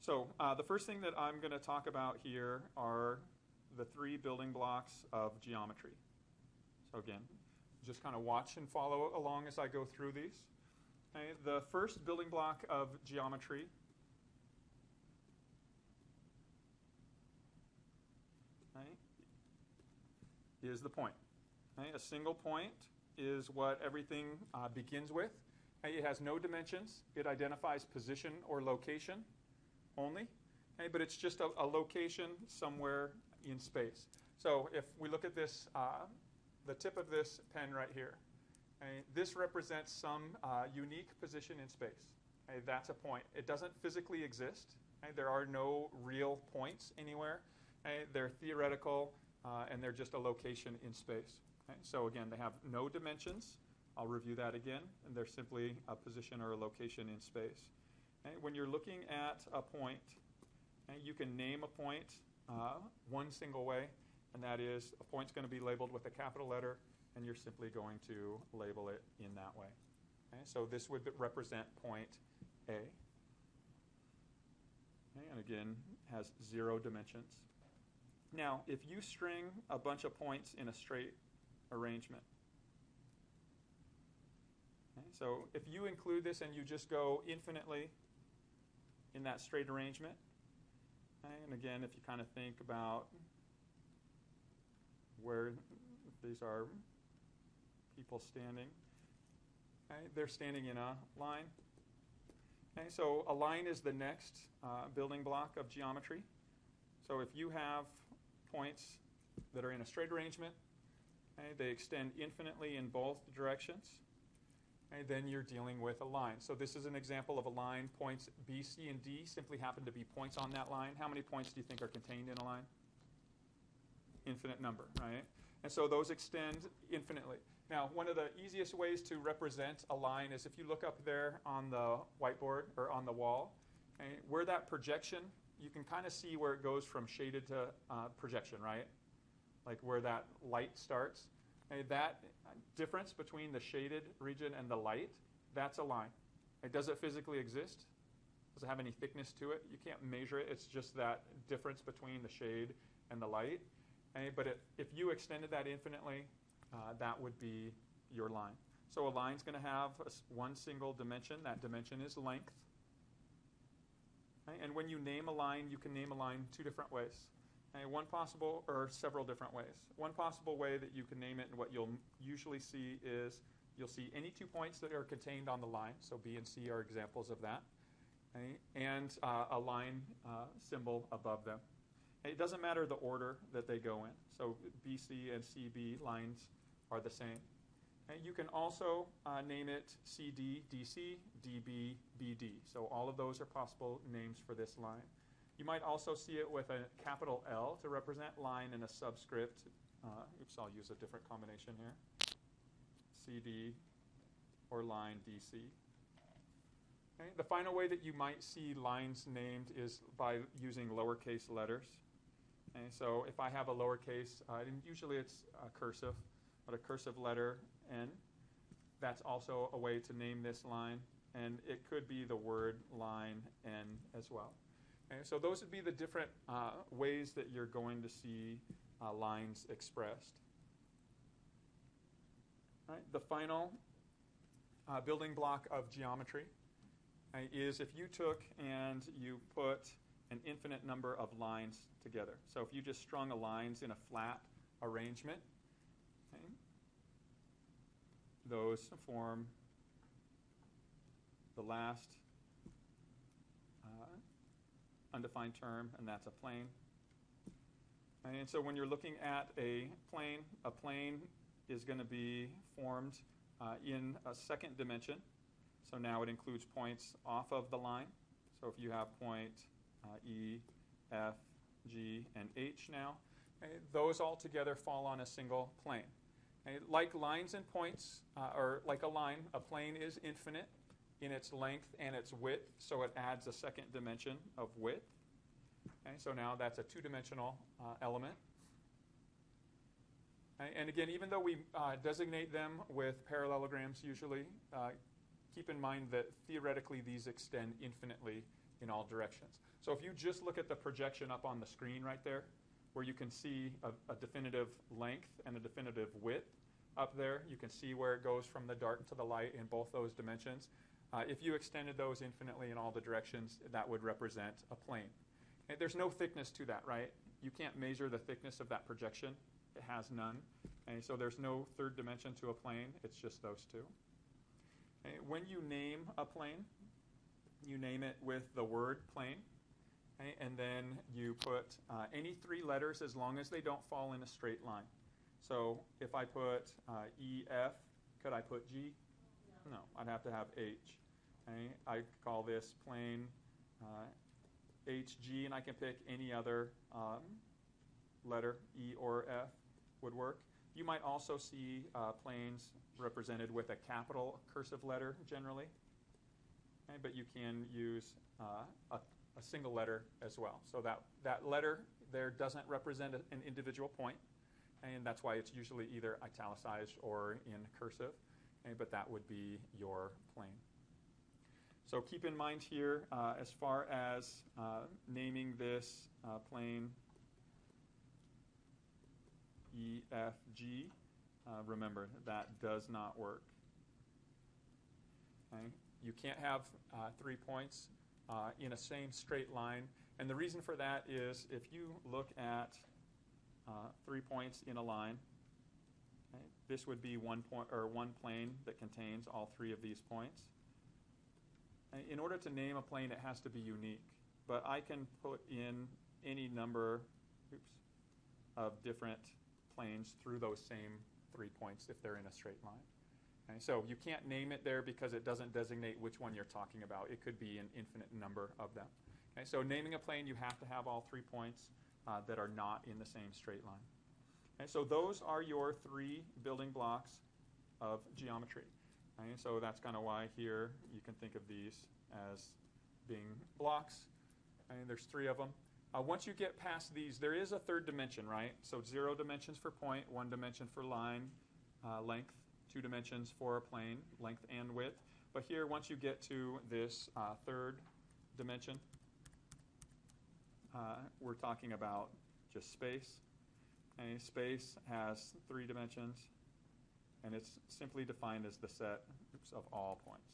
So the first thing that I'm going to talk about here are the three building blocks of geometry. So again, just kind of watch and follow along as I go through these. Okay, the first building block of geometry is the point. Okay, a single point is what everything begins with. Okay, it has no dimensions. It identifies position or location only, okay, but it's just a location somewhere in space. So if we look at this, the tip of this pen right here, okay, this represents some unique position in space. Okay, that's a point. It doesn't physically exist. Okay, there are no real points anywhere. Okay, they're theoretical, and they're just a location in space. Okay, so again, they have no dimensions. I'll review that again, and they're simply a position or a location in space. Okay, when you're looking at a point, okay, you can name a point one single way, and that is a point's going to be labeled with a capital letter, and you're simply going to label it in that way. Okay, so this would represent point A. Okay, and again, has 0 dimensions. Now, if you string a bunch of points in a straight arrangement, okay, so if you include this and you just go infinitely in that straight arrangement, okay, and again, if you kind of think about where these are people standing, okay, they're standing in a line. Okay, so a line is the next building block of geometry. So if you have points that are in a straight arrangement, okay, they extend infinitely in both directions, okay, then you're dealing with a line. So this is an example of a line. Points B, C, and D simply happen to be points on that line. How many points do you think are contained in a line? Infinite number, right? And so those extend infinitely. Now, one of the easiest ways to represent a line is if you look up there on the whiteboard or on the wall, okay, where that projection, you can kind of see where it goes from shaded to projection, right? Like where that light starts. Okay, that difference between the shaded region and the light, that's a line. Okay, does it physically exist? Does it have any thickness to it? You can't measure it. It's just that difference between the shade and the light. Okay, but if you extended that infinitely, that would be your line. So a line's going to have one single dimension. That dimension is length. Okay, and when you name a line, you can name a line 2 different ways. Okay, one possible, or several different ways. One possible way that you can name it, and what you'll usually see is you'll see any 2 points that are contained on the line. So B and C are examples of that. Okay, and a line symbol above them. It doesn't matter the order that they go in. So BC and CB lines are the same. Okay, you can also name it CD, DC, DB, BD. So all of those are possible names for this line. You might also see it with a capital L to represent line and a subscript. Oops, I'll use a different combination here. CD or line DC. Okay, the final way that you might see lines named is by using lowercase letters. Okay, so if I have a lowercase, and usually it's cursive, but a cursive letter N, that's also a way to name this line, and it could be the word line N as well. Okay, so those would be the different ways that you're going to see lines expressed. All right, the final building block of geometry is if you took and you put an infinite number of lines together. So if you just strung lines in a flat arrangement, okay, those form the last undefined term, and that's a plane. And so when you're looking at a plane is going to be formed in a second dimension. So now it includes points off of the line. So if you have point E, F, G, and H now, okay, those all together fall on a single plane. Okay, like lines and points, or like a line, a plane is infinite in its length and its width, so it adds a second dimension of width. Okay, so now that's a 2-dimensional element. Okay, and again, even though we designate them with parallelograms usually, keep in mind that theoretically these extend infinitely in all directions. So if you just look at the projection up on the screen right there, where you can see a definitive length and a definitive width up there, you can see where it goes from the dark to the light in both those dimensions. If you extended those infinitely in all the directions, that would represent a plane. And there's no thickness to that, right? You can't measure the thickness of that projection. It has none. And so there's no third dimension to a plane. It's just those two. And when you name a plane, you name it with the word plane. Okay? And then you put any three letters as long as they don't fall in a straight line. So if I put EF, could I put G? No, I'd have to have H. Okay? I call this plane HG, and I can pick any other letter, E or F would work. You might also see planes represented with a capital cursive letter generally, okay? But you can use a single letter as well. So that letter there doesn't represent an individual point, and that's why it's usually either italicized or in cursive, okay? But that would be your plane. So keep in mind here, as far as naming this plane EFG, remember that does not work. Okay? You can't have 3 points in a same straight line, and the reason for that is if you look at 3 points in a line, okay, this would be one plane that contains all three of these points. In order to name a plane, it has to be unique. But I can put in any number of different planes through those same 3 points if they're in a straight line. Okay, so you can't name it there because it doesn't designate which one you're talking about. It could be an infinite number of them. Okay, so naming a plane, you have to have all 3 points that are not in the same straight line. Okay, so those are your 3 building blocks of geometry. Okay, so that's kind of why here you can think of these as being blocks. Okay, there's 3 of them. Once you get past these, there is a third dimension, right? So 0 dimensions for point, 1 dimension for line, length, 2 dimensions for a plane, length and width. But here, once you get to this third dimension, we're talking about just space. Okay, space has 3 dimensions, and it's simply defined as the set of all points.